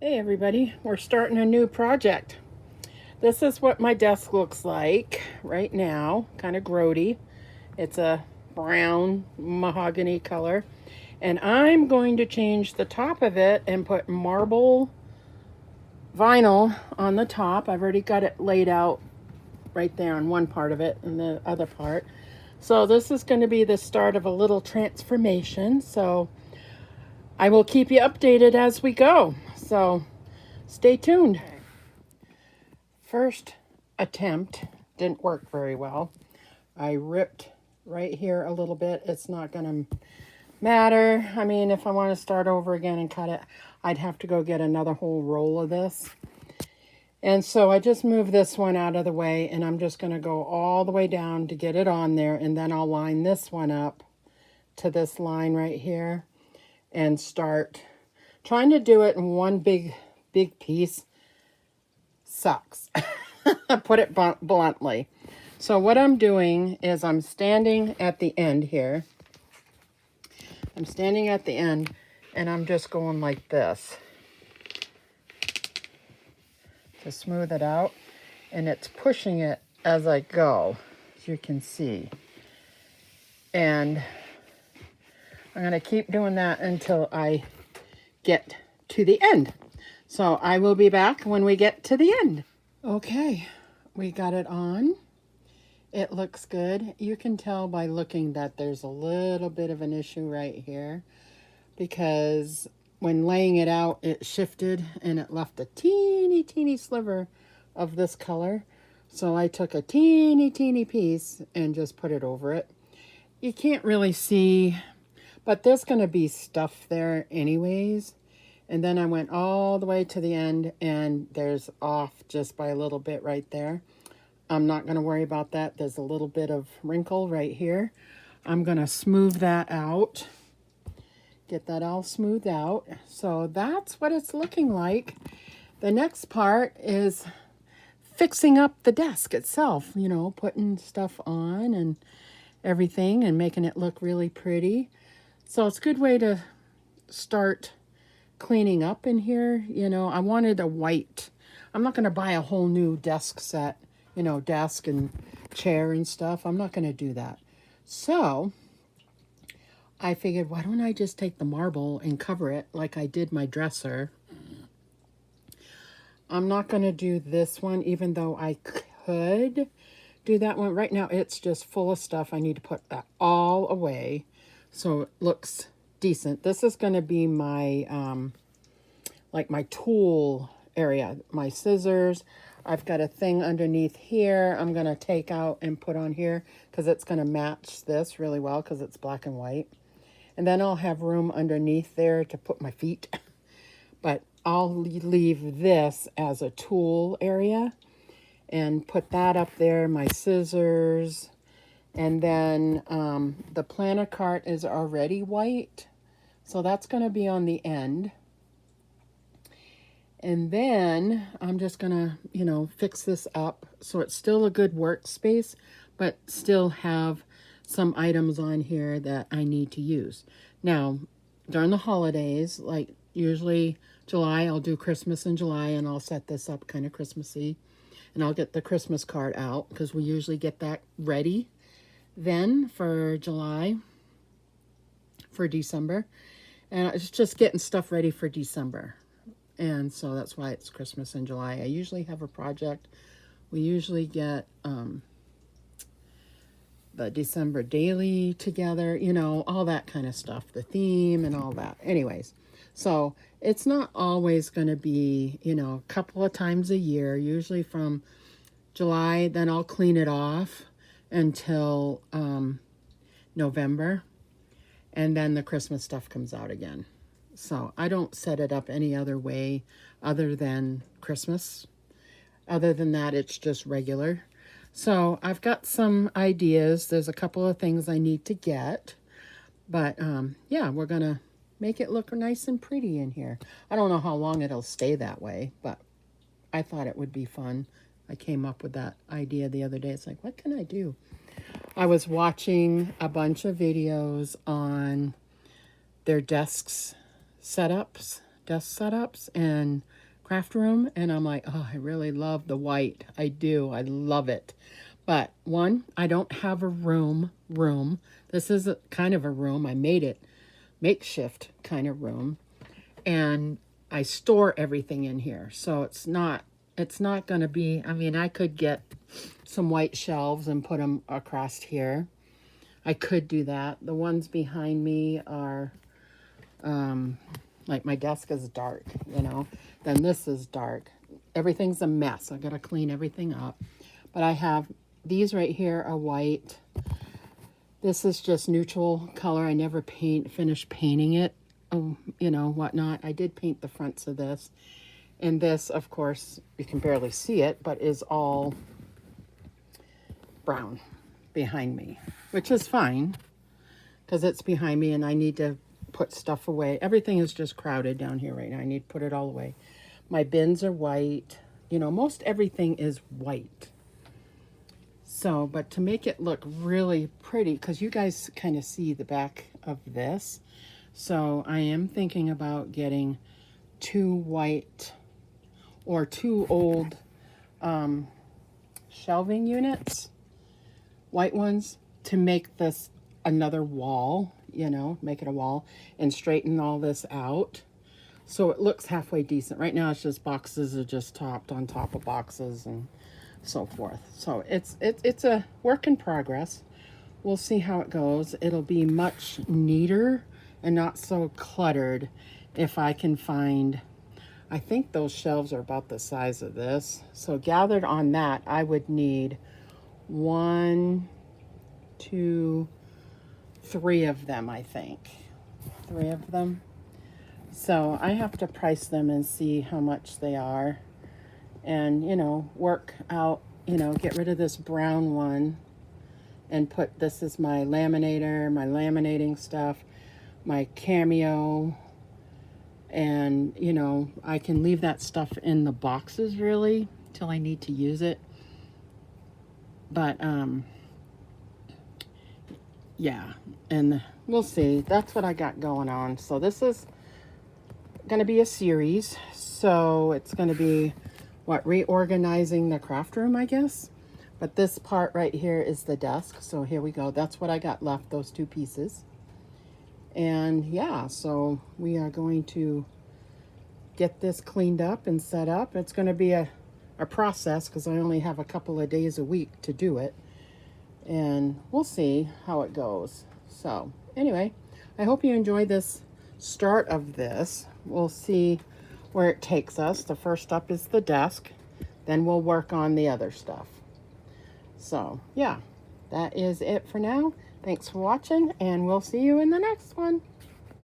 Hey everybody, we're starting a new project. This is what my desk looks like right now, kind of grody. It's a brown mahogany color. And I'm going to change the top of it and put marble vinyl on the top. I've already got it laid out right there on one part of it and the other part. So this is going to be the start of a little transformation. So I will keep you updated as we go. So stay tuned. First attempt didn't work very well. I ripped right here a little bit. It's not going to matter. I mean, if I want to start over again and cut it, I'd have to go get another whole roll of this. And so I just moved this one out of the way, and I'm just going to go all the way down to get it on there, and then I'll line this one up to this line right here and start trying to do it in one big piece. Sucks. Put it bluntly. So what I'm doing is I'm standing at the end here. I'm standing at the end and I'm just going like this to smooth it out, and it's pushing it as I go, as you can see. And I'm going to keep doing that until I get to the end. So I will be back when we get to the end. Okay, we got it on. It looks good. You can tell by looking that there's a little bit of an issue right here, because when laying it out, it shifted and it left a teeny sliver of this color. So I took a teeny piece and just put it over it. You can't really see, but there's going to be stuff there anyways. And then I went all the way to the end, and there's off just by a little bit right there. I'm not going to worry about that. There's a little bit of wrinkle right here. I'm going to smooth that out. Get that all smoothed out. So that's what it's looking like. The next part is fixing up the desk itself, you know, putting stuff on and everything and making it look really pretty. So it's a good way to start cleaning up in here. You know, I wanted a white. I'm not going to buy a whole new desk set, you know, desk and chair and stuff. I'm not going to do that. So I figured, why don't I just take the marble and cover it like I did my dresser. I'm not going to do this one, even though I could do that one. Right now, it's just full of stuff. I need to put that all away so it looks decent. This is going to be my, like my tool area, my scissors. I've got a thing underneath here I'm going to take out and put on here because it's going to match this really well because it's black and white. And then I'll have room underneath there to put my feet. But I'll leave this as a tool area and put that up there, my scissors. And then the planter cart is already white, so that's going to be on the end. And then I'm just going to, you know, fix this up so it's still a good workspace, but still have some items on here that I need to use. Now, during the holidays, like usually July, I'll do Christmas in July, and I'll set this up kind of Christmassy. And I'll get the Christmas card out because we usually get that ready then for July, for December. And it's just getting stuff ready for December. And so that's why it's Christmas in July. I usually have a project. We usually get the December daily together, you know, all that kind of stuff, the theme and all that. Anyways, so it's not always going to be, you know, a couple of times a year, usually from July, then I'll clean it off until November, and then the Christmas stuff comes out again. So I don't set it up any other way other than Christmas. Other than that, it's just regular. So I've got some ideas. There's a couple of things I need to get. But yeah, we're going to make it look nice and pretty in here. I don't know how long it'll stay that way, but I thought it would be fun. I came up with that idea the other day. It's like, what can I do? I was watching a bunch of videos on their desks setups, desk setups and craft room, and I'm like, oh, I really love the white. I do. I love it. But one, I don't have a room. This is kind of a room. I made it makeshift kind of room, and I store everything in here. So it's not going to be, I mean, I could get some white shelves and put them across here. I could do that. The ones behind me are like my desk is dark, you know, then this is dark. Everything's a mess. I got to clean everything up. But I have these right here are white. This is just neutral color. I never finish painting it, you know, whatnot. I did paint the fronts of this. And this, of course, you can barely see it, but is all brown behind me, which is fine because it's behind me and I need to put stuff away. Everything is just crowded down here right now. I need to put it all away. My bins are white. You know, most everything is white. So, but to make it look really pretty, because you guys kind of see the back of this. So I am thinking about getting 2 white or 2 old shelving units, white ones, to make this another wall, you know, make it a wall and straighten all this out so it looks halfway decent. Right now it's just boxes are just topped on top of boxes and so forth. So it's a work in progress. We'll see how it goes. It'll be much neater and not so cluttered if I can find, I think those shelves are about the size of this. So gathered on that, I would need 1, 2, 3 of them, I think. 3 of them. So I have to price them and see how much they are. And, you know, work out, you know, get rid of this brown one and put, this is my laminator, my laminating stuff, my Cameo. And, you know, I can leave that stuff in the boxes really till I need to use it. But, yeah, and we'll see. That's what I got going on. So this is going to be a series. So it's going to be, what, reorganizing the craft room, I guess. But this part right here is the desk. So here we go. That's what I got left, those 2 pieces. And yeah, so we are going to get this cleaned up and set up. It's going to be a process because I only have a couple of days a week to do it. And we'll see how it goes. So anyway, I hope you enjoy this start of this. We'll see where it takes us. The first up is the desk. Then we'll work on the other stuff. So yeah, that is it for now. Thanks for watching, and we'll see you in the next one.